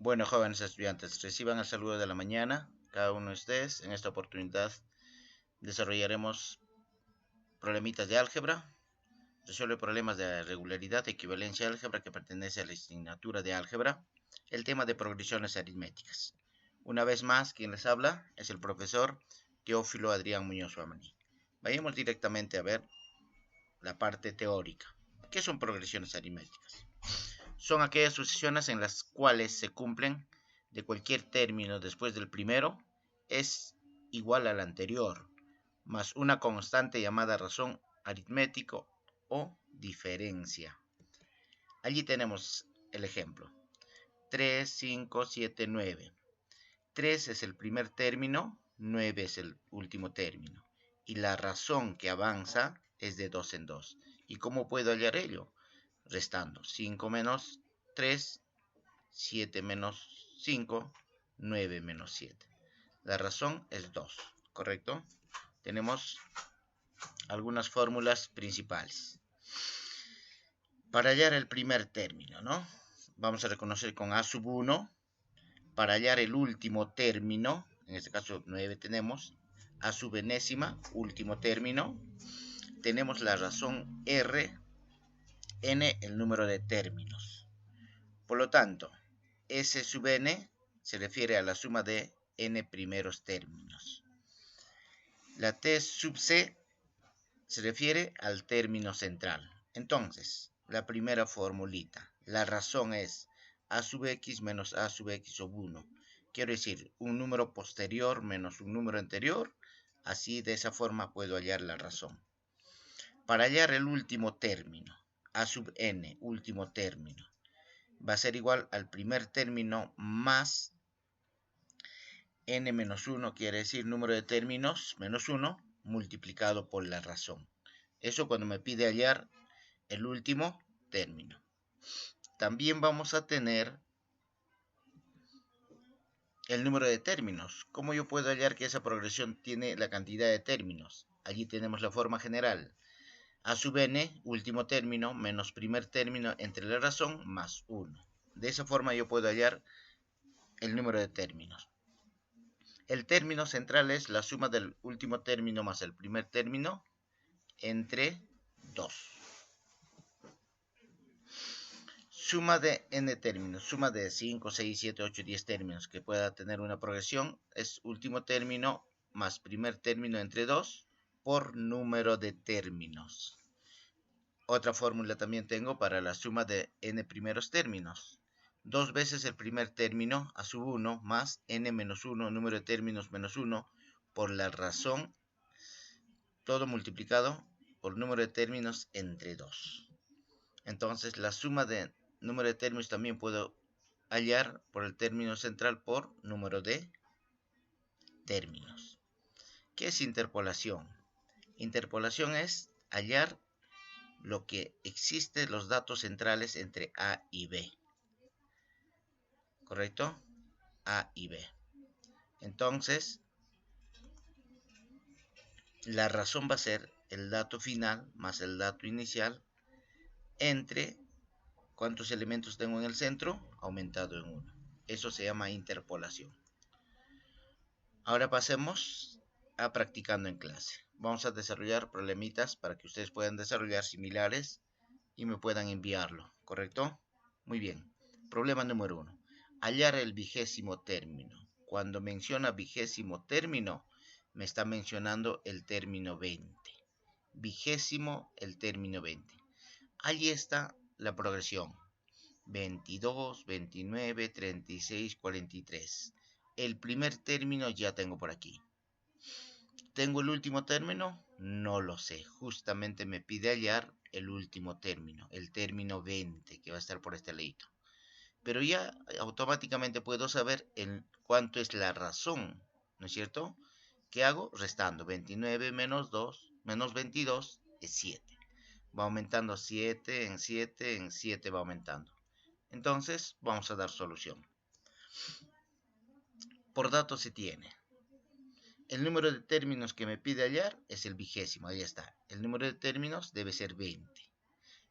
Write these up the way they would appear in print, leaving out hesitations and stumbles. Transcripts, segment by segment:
Bueno, jóvenes estudiantes, reciban el saludo de la mañana, cada uno de ustedes. En esta oportunidad desarrollaremos problemitas de álgebra. Resuelve problemas de regularidad, equivalencia álgebra que pertenece a la asignatura de álgebra. El tema de progresiones aritméticas. Una vez más, quien les habla es el profesor Teófilo Adrián Muñoz Huamaní. Vayamos directamente a ver la parte teórica. ¿Qué son progresiones aritméticas? Son aquellas sucesiones en las cuales se cumplen de cualquier término después del primero es igual al anterior, más una constante llamada razón aritmético o diferencia. Allí tenemos el ejemplo. 3, 5, 7, 9. 3 es el primer término, 9 es el último término. Y la razón que avanza es de 2 en 2. ¿Y cómo puedo hallar ello? Restando 5 menos 3, 7 menos 5, 9 menos 7. La razón es 2, ¿correcto? Tenemos algunas fórmulas principales. Para hallar el primer término, ¿no? Vamos a reconocer con A sub 1. Para hallar el último término, en este caso 9 tenemos, A sub enésima, último término. Tenemos la razón R, n el número de términos. Por lo tanto, S sub n se refiere a la suma de n primeros términos. La T sub c se refiere al término central. Entonces, la primera formulita, la razón es a sub x menos a sub x sub 1. Quiero decir, un número posterior menos un número anterior. Así, de esa forma, puedo hallar la razón. Para hallar el último término, a sub n, último término, va a ser igual al primer término más n menos 1, quiere decir número de términos menos 1, multiplicado por la razón. Eso cuando me pide hallar el último término. También vamos a tener el número de términos. ¿Cómo yo puedo hallar que esa progresión tiene la cantidad de términos? Allí tenemos la forma general. A sub n, último término, menos primer término entre la razón, más 1. De esa forma yo puedo hallar el número de términos. El término central es la suma del último término más el primer término entre 2. Suma de n términos, suma de 5, 6, 7, 8, 10 términos que pueda tener una progresión es último término más primer término entre 2 por número de términos. Otra fórmula también tengo para la suma de n primeros términos. 2 veces el primer término a sub 1 más n menos 1, número de términos menos 1, por la razón, todo multiplicado por número de términos entre 2. Entonces la suma de número de términos también puedo hallar por el término central por número de términos. ¿Qué es interpolación? Interpolación es hallar lo que existe, los datos centrales entre A y B. ¿Correcto? A y B. Entonces, la razón va a ser el dato final más el dato inicial entre cuántos elementos tengo en el centro aumentado en 1. Eso se llama interpolación. Ahora pasemos a practicando en clase. Vamos a desarrollar problemitas para que ustedes puedan desarrollar similares y me puedan enviarlo, ¿correcto? Muy bien. Problema número 1. Hallar el vigésimo término. Cuando menciona vigésimo término, me está mencionando el término 20. Vigésimo, el término 20. Allí está la progresión. 22, 29, 36, 43. El primer término ya tengo por aquí. ¿Tengo el último término? No lo sé. Justamente me pide hallar el último término, el término 20, que va a estar por este ladito. Pero ya automáticamente puedo saber en cuánto es la razón, ¿no es cierto? ¿Qué hago? Restando 29 menos 2, menos 22 es 7. Va aumentando 7 en 7 en 7 va aumentando. Entonces vamos a dar solución. Por datos se tiene. El número de términos que me pide hallar es el vigésimo, ahí está. El número de términos debe ser 20.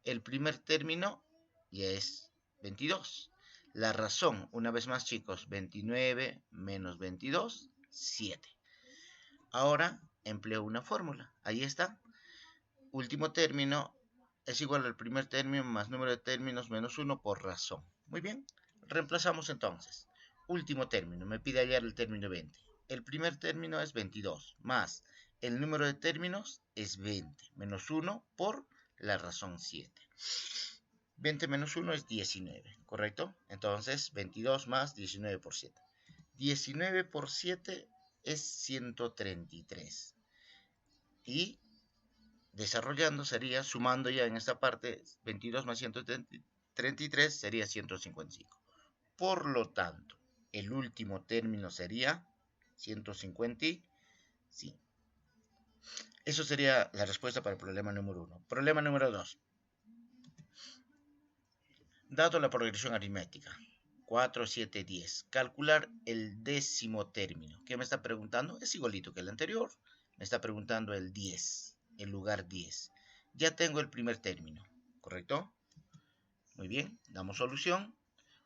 El primer término ya es 22. La razón, una vez más chicos, 29 menos 22, 7. Ahora empleo una fórmula. Ahí está. Último término es igual al primer término más número de términos menos 1 por razón. Muy bien. Reemplazamos entonces. Último término. Me pide hallar el término 20. El primer término es 22 más el número de términos es 20 menos 1 por la razón 7. 20 menos 1 es 19, ¿correcto? Entonces 22 más 19 por 7. 19 por 7 es 133. Y desarrollando sería, sumando ya en esta parte, 22 más 133 sería 155. Por lo tanto, el último término sería 155. Eso sería la respuesta para el problema número 1. Problema número 2. Dado la progresión aritmética, 4, 7, 10, calcular el décimo término. ¿Qué me está preguntando? Es igualito que el anterior. Me está preguntando el 10, el lugar 10. Ya tengo el primer término, ¿correcto? Muy bien, damos solución.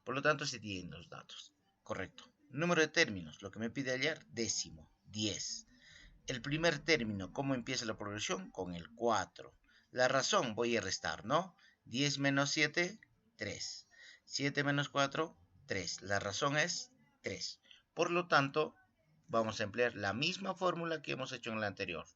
Por lo tanto, se tienen los datos. Correcto. Número de términos, lo que me pide hallar, décimo, 10. El primer término, ¿cómo empieza la progresión? Con el 4. La razón, voy a restar, ¿no? 10 menos 7, 3. 7 menos 4, 3. La razón es 3. Por lo tanto, vamos a emplear la misma fórmula que hemos hecho en la anterior.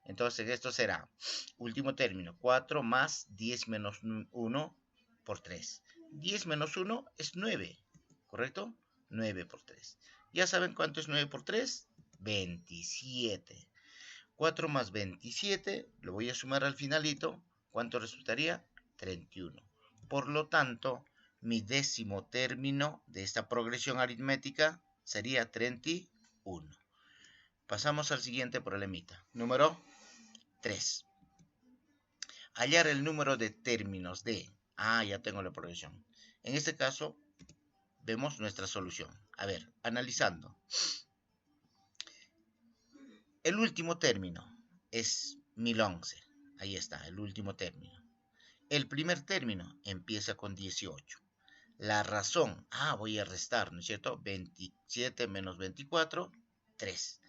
Entonces, esto será, último término, 4 más 10 menos 1 por 3. 10 menos 1 es 9, ¿correcto? 9 por 3. ¿Ya saben cuánto es 9 por 3? 27. 4 más 27, lo voy a sumar al finalito. ¿Cuánto resultaría? 31. Por lo tanto, mi décimo término de esta progresión aritmética sería 31. Pasamos al siguiente problemita. Número 3. Hallar el número de términos de... ya tengo la progresión. En este caso, vemos nuestra solución. A ver, analizando. El último término es 1011. Ahí está, el último término. El primer término empieza con 18. La razón, voy a restar, ¿no es cierto? 27 menos 24, 3.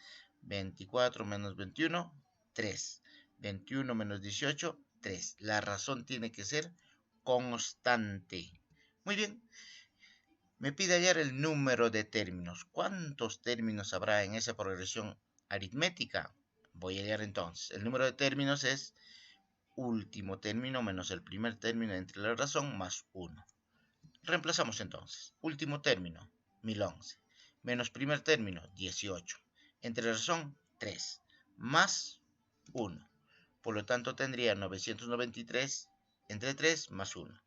24 menos 21, 3. 21 menos 18, 3. La razón tiene que ser constante. Muy bien. Me pide hallar el número de términos. ¿Cuántos términos habrá en esa progresión aritmética? Voy a hallar entonces. El número de términos es último término menos el primer término entre la razón más 1. Reemplazamos entonces. Último término, 1011. Menos primer término, 18. Entre la razón, 3. Más 1. Por lo tanto, tendría 993 entre 3 más 1.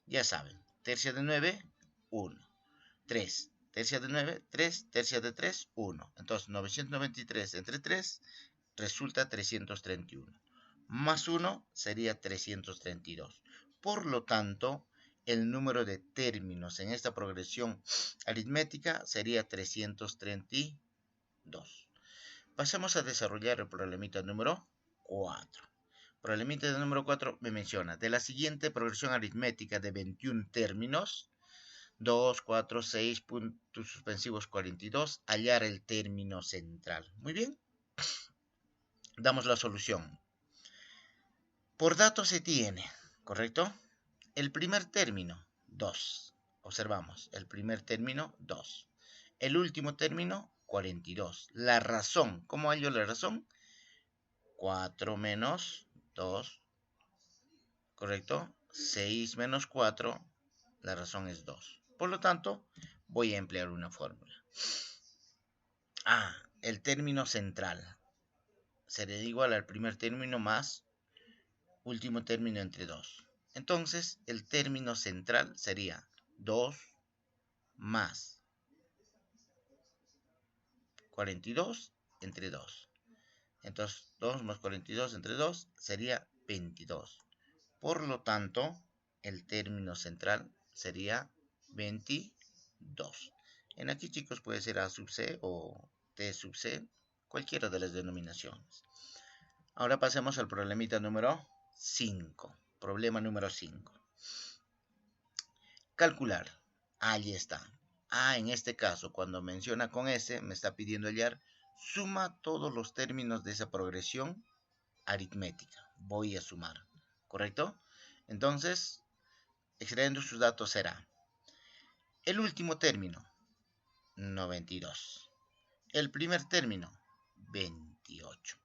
Ya saben, tercia de 9, 1. 3. Tercia de 9, 3. Tercia de 3, 1. Entonces, 993 entre 3 resulta 331. Más 1 sería 332. Por lo tanto, el número de términos en esta progresión aritmética sería 332. Pasemos a desarrollar el problemita número 4. Problemita número 4 me menciona, de la siguiente progresión aritmética de 21 términos, 2, 4, 6, puntos suspensivos 42, hallar el término central. Muy bien. Damos la solución. Por datos se tiene, ¿correcto? El primer término, 2. Observamos, el primer término, 2. El último término, 42. La razón, ¿cómo hallo la razón? 4 menos 2, ¿correcto? 6 menos 4, la razón es 2. Por lo tanto, voy a emplear una fórmula. El término central será igual al primer término más último término entre 2. Entonces, el término central sería 2 más 42 entre 2. Entonces, 2 más 42 entre 2 sería 22. Por lo tanto, el término central sería 22. En aquí, chicos, puede ser A sub C o T sub C, cualquiera de las denominaciones. Ahora pasemos al problemita número 5. Problema número 5. Calcular. Allí está. En este caso, cuando menciona con S, me está pidiendo hallar, suma todos los términos de esa progresión aritmética. Voy a sumar, ¿correcto? Entonces, extrayendo sus datos será el último término, 92. El primer término, 28.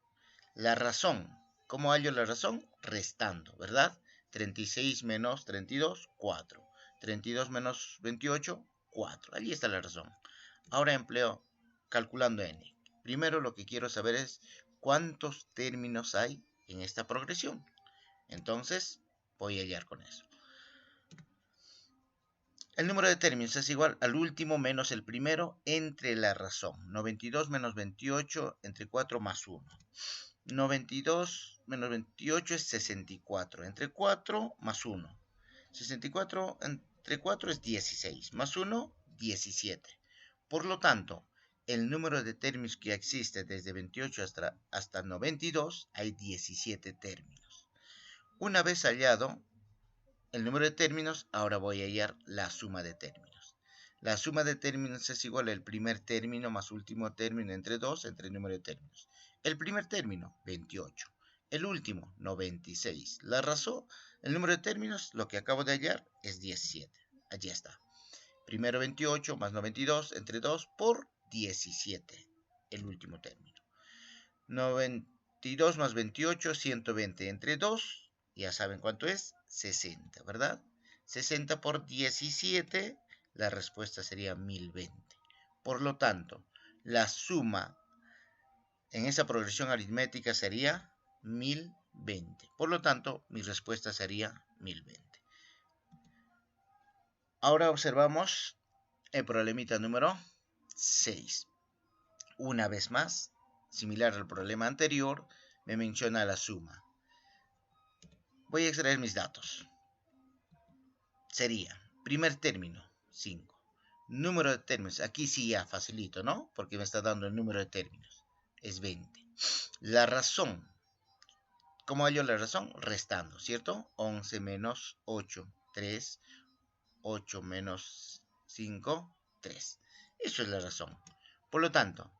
La razón, ¿cómo hallo la razón? Restando, ¿verdad? 36 menos 32, 4. 32 menos 28, 4. Allí está la razón. Ahora empleo calculando n. Primero lo que quiero saber es cuántos términos hay en esta progresión. Entonces voy a hallar con eso. El número de términos es igual al último menos el primero entre la razón. 92 menos 28 entre 4 más 1. 92 menos 28 es 64. Entre 4 más 1. 64 entre 4 es 16. Más 1, 17. Por lo tanto, el número de términos que existe desde 28 hasta 92, hay 17 términos. Una vez hallado el número de términos, ahora voy a hallar la suma de términos. La suma de términos es igual al primer término más último término entre 2 entre el número de términos. El primer término, 28. El último, 96. La razón, el número de términos, lo que acabo de hallar, es 17. Allí está. Primero 28 más 92 entre 2 por 17. El último término. 92 más 28, 120 entre 2. Ya saben cuánto es, 60, ¿verdad? 60 por 17, la respuesta sería 1020. Por lo tanto, la suma en esa progresión aritmética sería 1020. Por lo tanto, mi respuesta sería 1020. Ahora observamos el problemita número 6. Una vez más, similar al problema anterior, me menciona la suma. Voy a extraer mis datos. Sería, primer término, 5. Número de términos, aquí sí ya facilito, ¿no? Porque me está dando el número de términos. Es 20. La razón, ¿cómo hallo la razón? Restando, ¿cierto? 11 menos 8, 3. 8 menos 5, 3. Eso es la razón. Por lo tanto,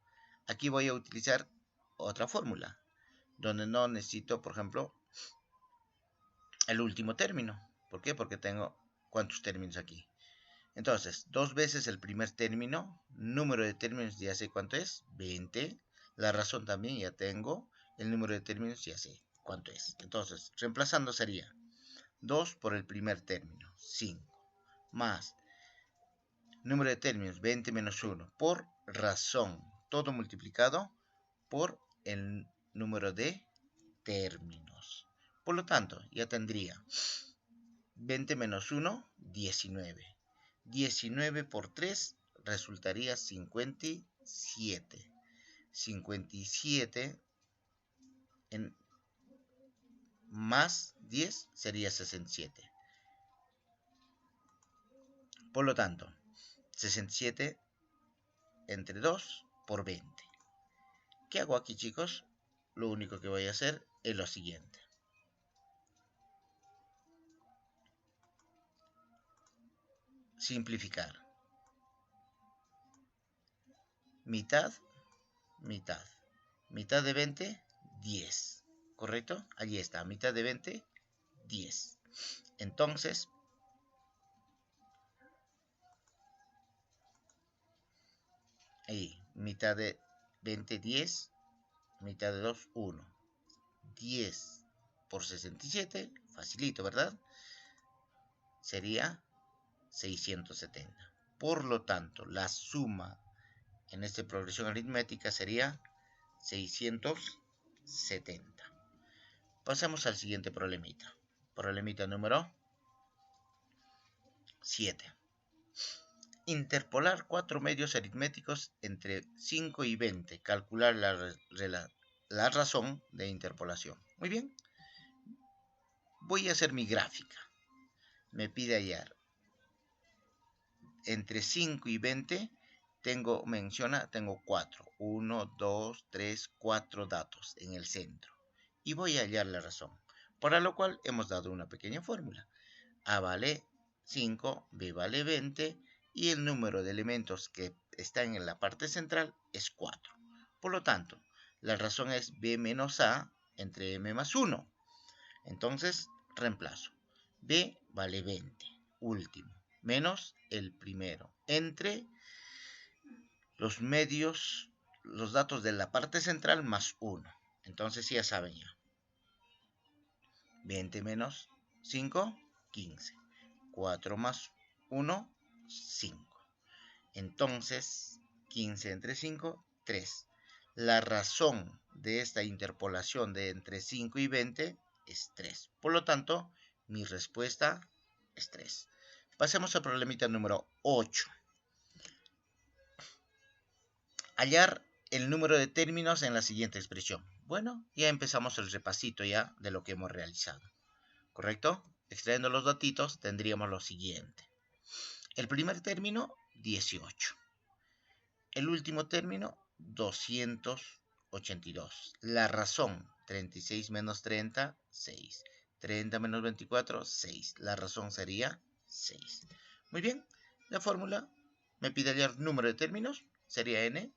aquí voy a utilizar otra fórmula, donde no necesito, por ejemplo, el último término. ¿Por qué? Porque tengo cuántos términos aquí. Entonces, 2 veces el primer término, número de términos ya sé cuánto es, 20. La razón también ya tengo, el número de términos ya sé cuánto es. Entonces, reemplazando sería 2 por el primer término, 5, más número de términos, 20 menos 1, por razón, todo multiplicado por el número de términos. Por lo tanto, ya tendría 20 menos 1, 19. 19 por 3 resultaría 57. 57 más 10 sería 67. Por lo tanto, 67 entre 2 por 20. ¿Qué hago aquí, chicos? Lo único que voy a hacer es lo siguiente. Simplificar. Mitad, mitad. Mitad de 20, 10. ¿Correcto? Allí está. Mitad de 20, 10. Entonces, ahí, mitad de 20, 10. Mitad de 2, 1. 10 por 67, facilito, ¿verdad? Sería 670. Por lo tanto, la suma en esta progresión aritmética sería 670. Pasamos al siguiente problemita. Problemita número 7. Interpolar 4 medios aritméticos entre 5 y 20. Calcular la razón de interpolación. Muy bien. Voy a hacer mi gráfica. Me pide hallar entre 5 y 20. Tengo 4. 1, 2, 3, 4 datos en el centro. Y voy a hallar la razón. Para lo cual hemos dado una pequeña fórmula. A vale 5, B vale 20 y el número de elementos que están en la parte central es 4. Por lo tanto, la razón es b menos a entre m más 1. Entonces, reemplazo. b vale 20, último, menos el primero, entre los medios, los datos de la parte central más 1. Entonces, ya saben ya. 20 menos 5, 15. 4 más 1, 5. Entonces, 15 entre 5, 3. La razón de esta interpolación de entre 5 y 20 es 3. Por lo tanto, mi respuesta es 3. Pasemos al problemita número 8. Hallar el número de términos en la siguiente expresión. Bueno, ya empezamos el repasito ya de lo que hemos realizado. ¿Correcto? Extrayendo los datitos tendríamos lo siguiente. El primer término, 18. El último término, 282. La razón, 36 menos 30, 6. 30 menos 24, 6. La razón sería 6. Muy bien, la fórmula me pide hallar número de términos, sería n.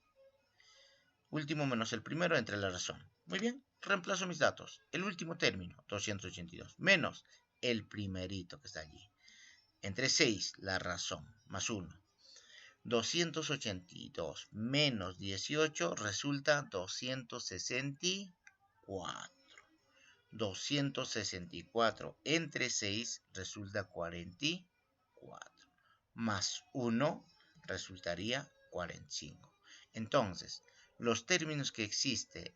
Último menos el primero entre la razón. Muy bien, reemplazo mis datos. El último término, 282, menos el primerito que está allí. Entre 6, la razón, más 1. 282 menos 18 resulta 264. 264 entre 6 resulta 44. Más 1 resultaría 45. Entonces, los términos que existen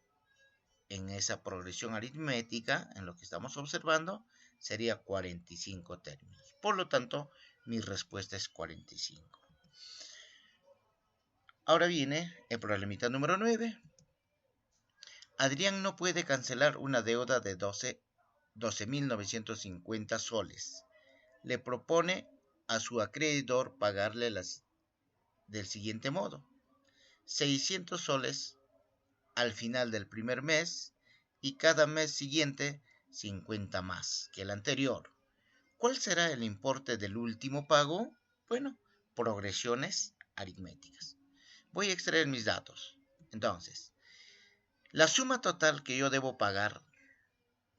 en esa progresión aritmética, en lo que estamos observando, sería 45 términos. Por lo tanto, mi respuesta es 45. Ahora viene el problemita número 9. Adrián no puede cancelar una deuda de 12.950 soles. Le propone a su acreedor pagarle del siguiente modo. 600 soles al final del primer mes y cada mes siguiente 50 más que el anterior. ¿Cuál será el importe del último pago? Bueno, progresiones aritméticas. Voy a extraer mis datos. Entonces, la suma total que yo debo pagar,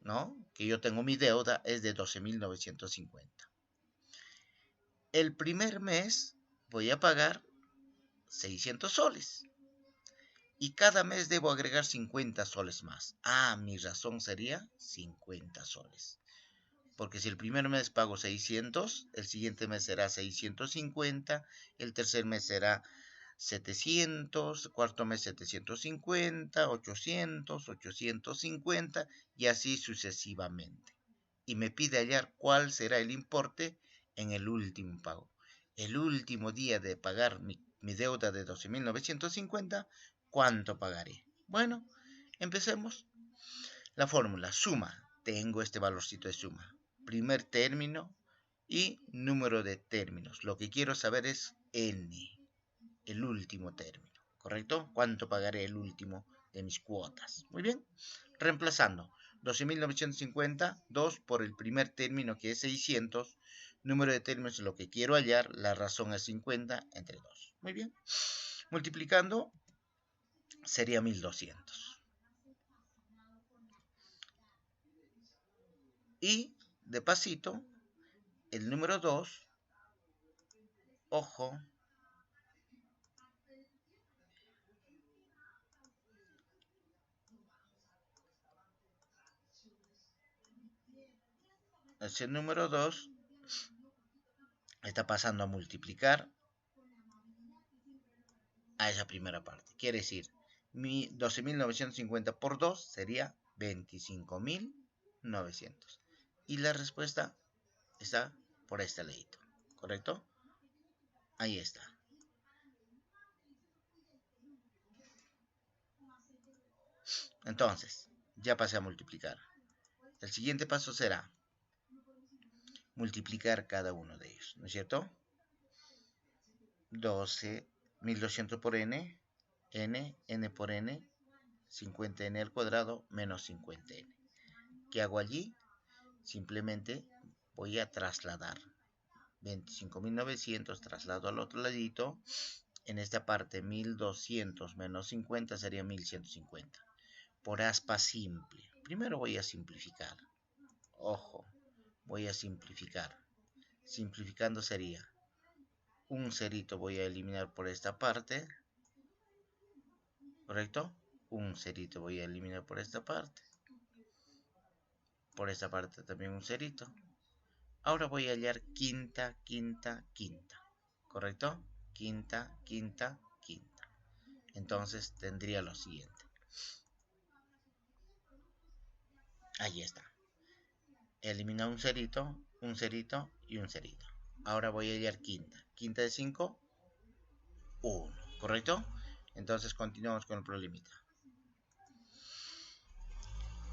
¿no? Que yo tengo mi deuda es de 12.950. El primer mes voy a pagar 600 soles. Y cada mes debo agregar 50 soles más. Mi razón sería 50 soles. Porque si el primer mes pago 600, el siguiente mes será 650, el tercer mes será 700, cuarto mes 750, 800, 850 y así sucesivamente. Y me pide hallar cuál será el importe en el último pago. El último día de pagar mi deuda de 12.950, ¿cuánto pagaré? Bueno, empecemos. La fórmula, suma. Tengo este valorcito de suma. Primer término y número de términos. Lo que quiero saber es n, el último término, ¿correcto? ¿Cuánto pagaré el último de mis cuotas? Muy bien, reemplazando 12.950, 2 por el primer término que es 600, número de términos es lo que quiero hallar, la razón es 50 entre 2. Muy bien, multiplicando sería 1.200. Y de pasito, el número 2, ojo, ese número 2 está pasando a multiplicar a esa primera parte. Quiere decir, mi 12.950 por 2 sería 25.900. Y la respuesta está por este ladito, ¿correcto? Ahí está. Entonces, ya pasé a multiplicar. El siguiente paso será multiplicar cada uno de ellos, ¿no es cierto? 12.200 por n, n por n, 50n al cuadrado menos 50n. ¿Qué hago allí? Simplemente voy a trasladar. 25.900, traslado al otro ladito. En esta parte 1.200 menos 50 sería 1.150. Por aspa simple. Primero voy a simplificar. Ojo, voy a simplificar. Simplificando sería un cerito voy a eliminar por esta parte. ¿Correcto? Un cerito voy a eliminar por esta parte. Por esta parte también un cerito. Ahora voy a hallar quinta, quinta, quinta. ¿Correcto? Quinta, quinta, quinta. Entonces tendría lo siguiente. Ahí está. Elimina un cerito y un cerito. Ahora voy a hallar quinta. Quinta de 5, 1. ¿Correcto? Entonces continuamos con el problemita.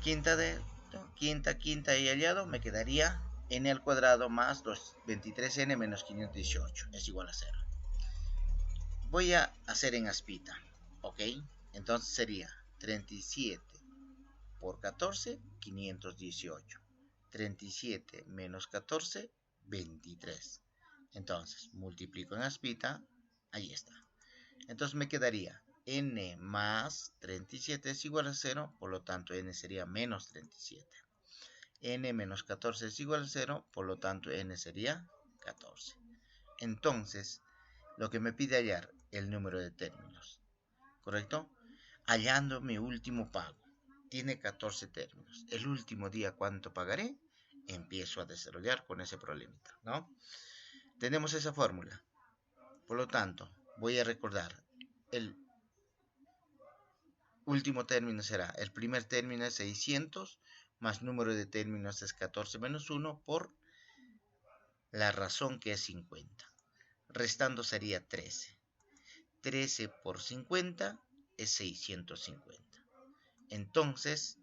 Quinta y hallado, me quedaría n al cuadrado más 23n menos 518 es igual a 0. Voy a hacer en aspita, ¿ok? Entonces sería 37 por 14, 518. 37 menos 14, 23. Entonces multiplico en aspita, ahí está. Entonces me quedaría n más 37 es igual a 0, por lo tanto n sería menos 37. N menos 14 es igual a 0, por lo tanto n sería 14. Entonces, lo que me pide hallar el número de términos, ¿correcto? Hallando mi último pago. Tiene 14 términos. El último día, ¿cuánto pagaré? Empiezo a desarrollar con ese problemita, ¿no? Tenemos esa fórmula. Por lo tanto, voy a recordar el último término será, el primer término es 600, más número de términos es 14 menos 1 por la razón que es 50. Restando sería 13. 13 por 50 es 650. Entonces,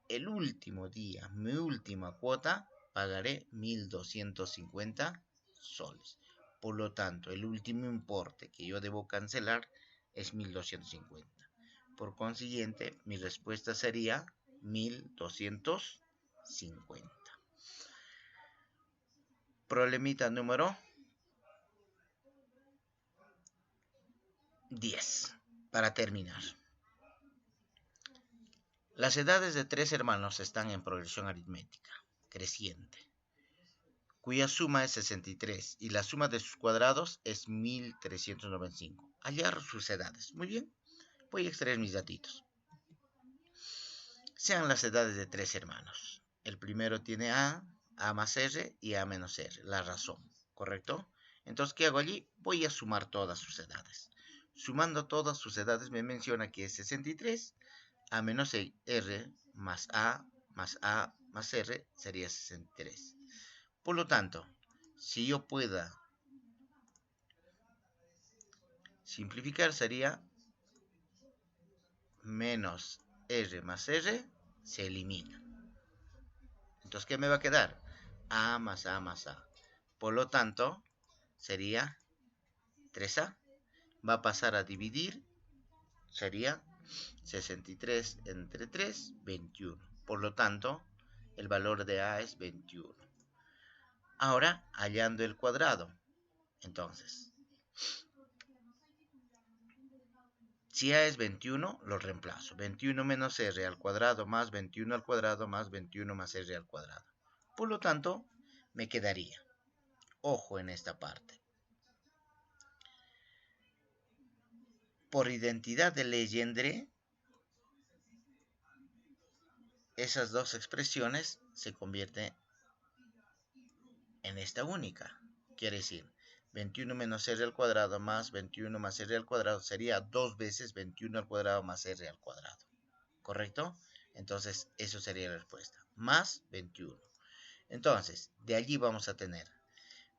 el último día, mi última cuota, pagaré 1.250 soles. Por lo tanto, el último importe que yo debo cancelar es 1.250. Por consiguiente, mi respuesta sería 1.250. Problemita número 10. Para terminar. Las edades de 3 hermanos están en progresión aritmética creciente, cuya suma es 63 y la suma de sus cuadrados es 1395. Hallar sus edades. Muy bien. Voy a extraer mis datitos. Sean las edades de 3 hermanos. El primero tiene A más R y A menos R, la razón, ¿correcto? Entonces, ¿qué hago allí? Voy a sumar todas sus edades. Sumando todas sus edades me menciona que es 63, A menos R más A más R sería 63. Por lo tanto, si yo pueda simplificar sería menos R más R se elimina. Entonces, ¿qué me va a quedar? A más A más A. Por lo tanto, sería 3A. Va a pasar a dividir. Sería 63 entre 3, 21. Por lo tanto, el valor de A es 21. Ahora, hallando el cuadrado. Entonces, si A es 21, lo reemplazo. 21 menos R al cuadrado más 21 al cuadrado más 21 más R al cuadrado. Por lo tanto, me quedaría. Ojo en esta parte. Por identidad de Legendre, esas dos expresiones se convierten en esta única. Quiere decir, 21 menos R al cuadrado más 21 más R al cuadrado sería 2 veces 21 al cuadrado más R al cuadrado. ¿Correcto? Entonces, eso sería la respuesta. Más 21. Entonces, de allí vamos a tener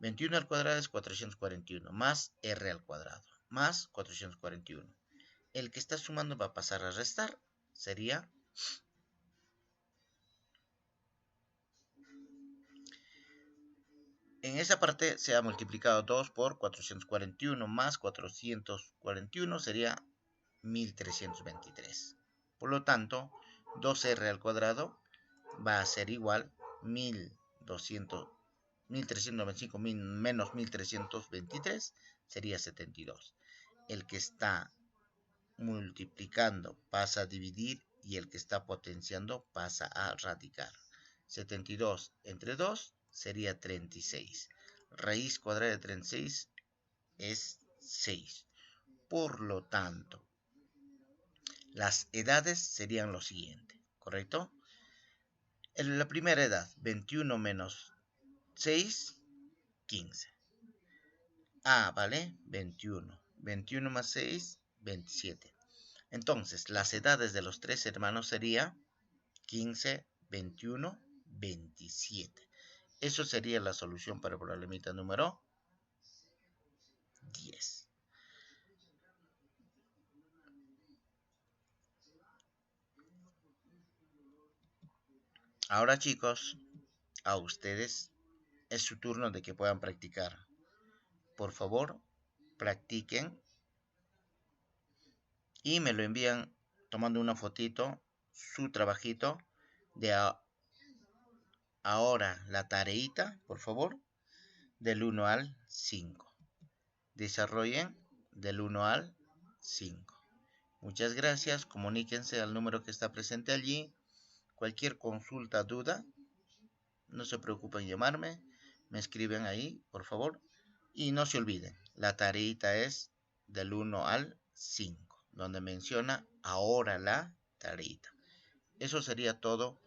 21 al cuadrado es 441, más R al cuadrado, más 441. El que está sumando va a pasar a restar. Sería en esa parte se ha multiplicado 2 por 441 más 441 sería 1323. Por lo tanto, 2R al cuadrado va a ser igual 1200 1395 menos 1323 sería 72. El que está multiplicando pasa a dividir y el que está potenciando pasa a radicar. 72 entre 2 sería 36. Raíz cuadrada de 36 es 6. Por lo tanto, las edades serían lo siguiente, ¿correcto? En la primera edad, 21 menos 6, 15. ¿Vale? 21. 21 más 6, 27. Entonces, las edades de los tres hermanos serían 15, 21, 27. Eso sería la solución para el problemita número 10. Ahora, chicos, a ustedes es su turno de que puedan practicar. Por favor, practiquen y me lo envían tomando una fotito, su trabajito de ahora la tareita, por favor, del 1 al 5. Desarrollen del 1 al 5. Muchas gracias, comuníquense al número que está presente allí. Cualquier consulta, duda, no se preocupen en llamarme, me escriben ahí, por favor. Y no se olviden, la tareita es del 1 al 5, donde menciona ahora la tareita. Eso sería todo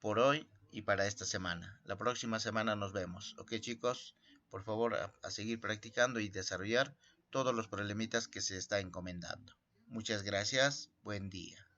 por hoy y para esta semana. La próxima semana nos vemos. Ok, chicos, por favor a seguir practicando y desarrollar todos los problemitas que se está encomendando. Muchas gracias, buen día.